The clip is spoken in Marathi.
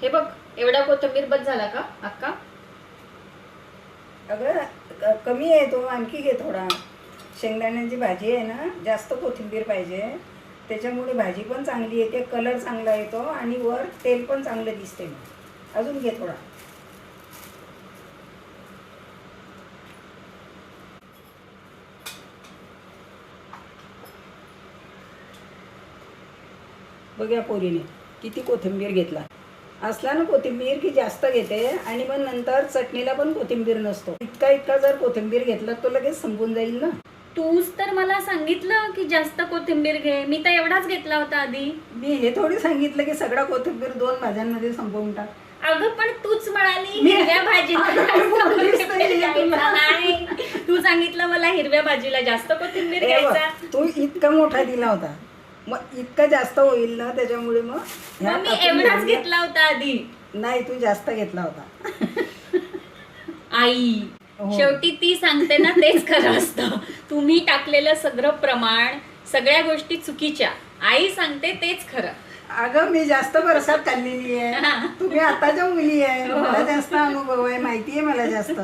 हे बघ, एवढा कोथिंबीर बस झाला का अक्का? अगं कमी आहे तो, आणखी घे थोडा. शेंगदाण्याची भाजी आहे ना, जास्त कोथिंबीर पाहिजे. त्याच्यामुळे भाजी पण चांगली येते, कलर चांगला येतो आणि वर तेल पण चांगलं दिसते. अजून घे थोडा. बघ या पोरीने किती कोथिंबीर घेतला. असला ना कोथिंबीर की जास्त घेते आणि मग नंतर चटणीला पण कोथिंबीर नसतो. इतका जर कोथिंबीर घेतला तो लगेच संपून जाईल ना. तूच तर मला सांगितलं की जास्त कोथिंबीर घे, मी तर एवढाच घेतला होता आधी. मी हे थोडी सांगितलं की सगळा कोथिंबीर 2 भाज्यांमध्ये संपवून टाक. अगं पण तूच म्हणाली मी- हिरव्या भाजीला अगं, बोललीस जास्त नाही कोथिंबीर तुला. घ्यायचा नाही. तू सांगितलं मला हिरव्या भाजीला जास्त कोथिंबीर हे बघ, घ्यायचा. तू इतका मोठा दिला होता, मग इतका जास्त होईल ना, त्याच्यामुळे मग ह्या मग मी टाकून एवढाच घेऊया. घेतला होता आधी. नाही, तू जास्त घेतला होता. आई हो. शेवटी ती सांगते ना तेच खरं असतं. तुम्ही टाकलेलं सगळं प्रमाण, सगळ्या गोष्टी चुकीच्या. आई सांगते तेच खरं. अगं मी जास्त बरसात खाल्लेली आहे, तुम्ही आताच्या मुली आहे, हो. मला जास्त अनुभव आहे, माहिती आहे मला जास्त.